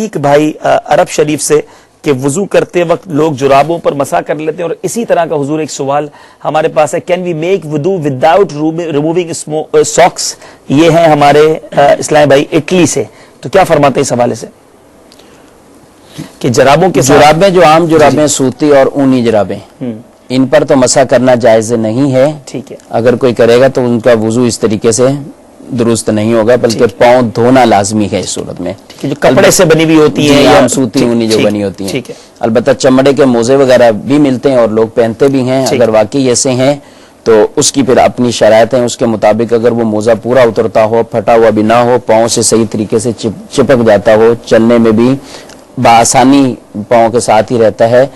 ایک بھائی عرب شریف سے کہ وضو کرتے وقت لوگ جرابوں پر مسح کر لیتے ہیں، اور اسی طرح کا حضور ایک سوال ہمارے پاس ہے، کین وی میک وضو وداؤٹ ریموونگ ساکس؟ یہ ہیں ہمارے اسلام بھائی اٹلی سے، تو کیا فرماتے ہیں اس حوالے سے کہ جرابوں کے جرابیں جو عام جرابیں سوتی اور اونی جرابیں ان پر تو مسح کرنا جائز نہیں ہے. ٹھیک ہے، اگر کوئی کرے گا تو ان کا وضو اس طریقے سے درست نہیں ہوگا، بلکہ پاؤں دھونا لازمی ہے اس صورت میں. جو کپڑے سے بنی ہوئی ہوتی ہیں یا سوتی اونی جو بنی ہوتی ہیں. البتہ چمڑے کے موزے وغیرہ بھی ملتے ہیں اور لوگ پہنتے بھی ہیں. اگر واقعی ایسے ہیں تو اس کی پھر اپنی شرائط ہیں، اس کے مطابق اگر وہ موزہ پورا اترتا ہو، پھٹا ہوا بھی نہ ہو، پاؤں سے صحیح طریقے سے چپک جاتا ہو، چلنے میں بھی بآسانی پاؤں کے ساتھ ہی رہتا ہے،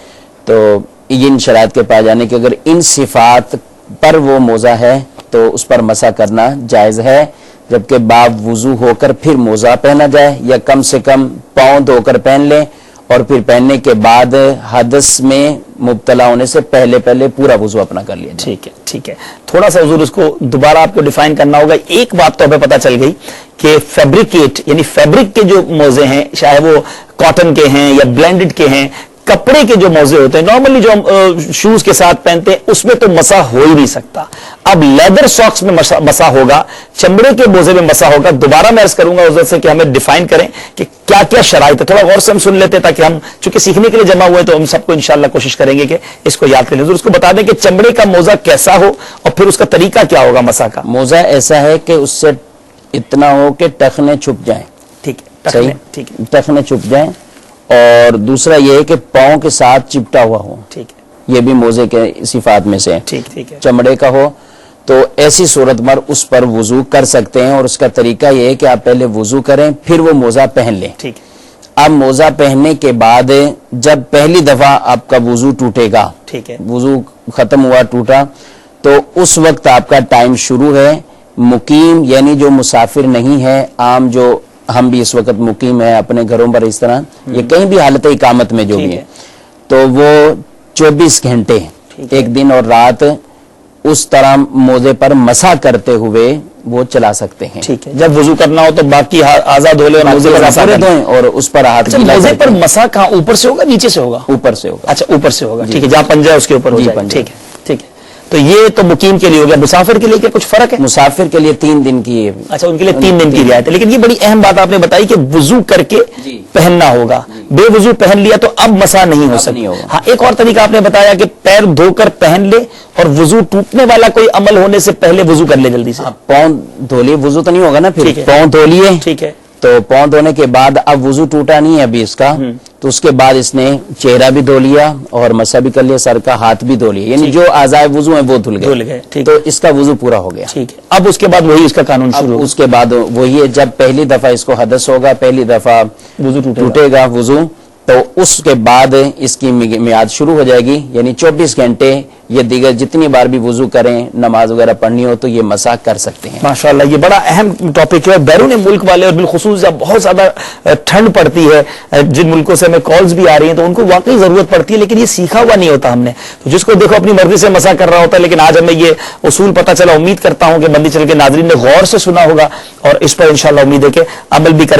تو ان شرائط کے پائے جانے کہ اگر ان صفات پر وہ موزہ ہے تو اس پر مسح کرنا جائز ہے. جبکہ باب وضو ہو کر پھر موزہ پہنا جائے، یا کم سے کم پاؤں دھو کر پہن لیں، اور پھر پہننے کے بعد حدث میں مبتلا ہونے سے پہلے پورا وضو اپنا کر لیا جائے. ٹھیک ہے. تھوڑا سا حضور اس کو دوبارہ آپ کو ڈیفائن کرنا ہوگا. ایک بات تو ہمیں پتہ چل گئی کہ فیبریکیٹ یعنی فیبرک کے جو موزے ہیں، چاہے وہ کاٹن کے ہیں یا بلینڈڈ کے ہیں، کپڑے کے جو موزے ہوتے ہیں نارملی جو ہم شوز کے ساتھ پہنتے ہیں، اس میں تو مسح ہو ہی نہیں سکتا. اب لیدر ساکس میں مسح ہوگا، چمڑے کے موزے میں مسح ہوگا. دوبارہ میں عرض کروں گا حضرت سے کہ ہمیں ڈیفائن کریں کہ کیا کیا شرائط ہے. تھوڑا غور سے ہم سن لیتے تاکہ ہم چونکہ سیکھنے کے لیے جمع ہوئے تو ہم سب کو انشاءاللہ کوشش کریں گے کہ اس کو یاد کریں. حضور اس کو بتا دیں کہ چمڑے کا موزہ کیسا ہو اور پھر اس کا طریقہ کیا ہوگا مسح کا. موزہ ایسا ہے کہ اس سے اتنا ہو کہ ٹخنے چھپ جائیں. ٹھیک ہے، ٹخنے چھپ جائیں. اور دوسرا یہ ہے کہ پاؤں کے ساتھ چپٹا ہوا ہو. ٹھیک ہے، یہ بھی موزے کے صفات میں سے ٹھیک ہے. چمڑے کا ہو تو ایسی صورت میں اس پر وضو کر سکتے ہیں. اور اس کا طریقہ یہ ہے کہ آپ پہلے وضو کریں، پھر وہ موزہ پہن لیں. ٹھیک ہے. اب موزہ پہننے کے بعد جب پہلی دفعہ آپ کا وضو ٹوٹے گا، ٹھیک ہے، وضو ختم ہوا ٹوٹا، تو اس وقت آپ کا ٹائم شروع ہے. مقیم یعنی جو مسافر نہیں ہے، عام جو ہم بھی اس وقت مقیم ہیں اپنے گھروں پر، اس طرح یہ کہیں بھی حالت اقامت میں جو بھی ہے، تو وہ 24 گھنٹے ایک دن اور رات اس طرح موزے پر مسح کرتے ہوئے وہ چلا سکتے ہیں. ٹھیک ہے. جب وضو کرنا ہو تو باقی آزاد ہو لے اور موزے پر مسح دیں اور اس پر ہاتھ گیلا. موزے پر مسح کہاں، اوپر سے ہوگا نیچے سے ہوگا؟ اوپر سے ہوگا. اچھا، اوپر سے ہوگا. ٹھیک ہے، جہاں پنجہ اس کے اوپر ہو جائے. ٹھیک ہے. تو یہ تو مقیم کے لیے ہو گیا. مسافر کے لیے کیا کچھ فرق ہے؟ مسافر کے لیے 3 دن کی. اچھا، ان کے لیے 3 دن کی رعایت ہے. لیکن یہ بڑی اہم بات آپ نے بتائی کہ وضو کر کے پہننا ہوگا. بے وضو پہن لیا تو اب مسح نہیں ہو سکتی. ہاں، ایک اور طریقہ آپ نے بتایا کہ پیر دھو کر پہن لے اور وضو ٹوٹنے والا کوئی عمل ہونے سے پہلے وضو کر لے جلدی سے. پاؤں دھو لیے، وضو تو نہیں ہوگا نا، پھر پاؤں دھو لیے. ٹھیک ہے. تو پاؤں دھونے کے بعد اب وضو ٹوٹا نہیں ہے ابھی اس کا، تو اس کے بعد اس نے چہرہ بھی دھو لیا اور مسح بھی کر لیا، سر کا ہاتھ بھی دھو لیا، یعنی جو اعضاء وضو ہیں وہ دھل گئے. تو اس کا وضو پورا ہو گیا. ٹھیک ہے. اب اس کے بعد وہی اس کا قانون شروع. اس کے بعد وہی ہے، جب پہلی دفعہ اس کو حدث ہوگا، پہلی دفعہ وضو ٹوٹے گا وضو، تو اس کے بعد اس کی میعاد شروع ہو جائے گی. یعنی 24 گھنٹے یہ دیگر جتنی بار بھی وضو کریں، نماز وغیرہ پڑھنی ہو تو یہ مسح کر سکتے ہیں. ماشاءاللہ، یہ بڑا اہم ٹاپک ہے. بیرون ملک والے اور بالخصوص جب بہت زیادہ ٹھنڈ پڑتی ہے، جن ملکوں سے ہمیں کالز بھی آ رہی ہیں، تو ان کو واقعی ضرورت پڑتی ہے، لیکن یہ سیکھا ہوا نہیں ہوتا ہم نے. تو جس کو دیکھو اپنی مرضی سے مسح کر رہا ہوتا ہے، لیکن آج ہمیں یہ اصول پتہ چلا. امید کرتا ہوں کہ بندی چل کے ناظرین نے غور سے سنا ہوگا اور اس پر انشاءاللہ امید ہے کہ عمل بھی کریں.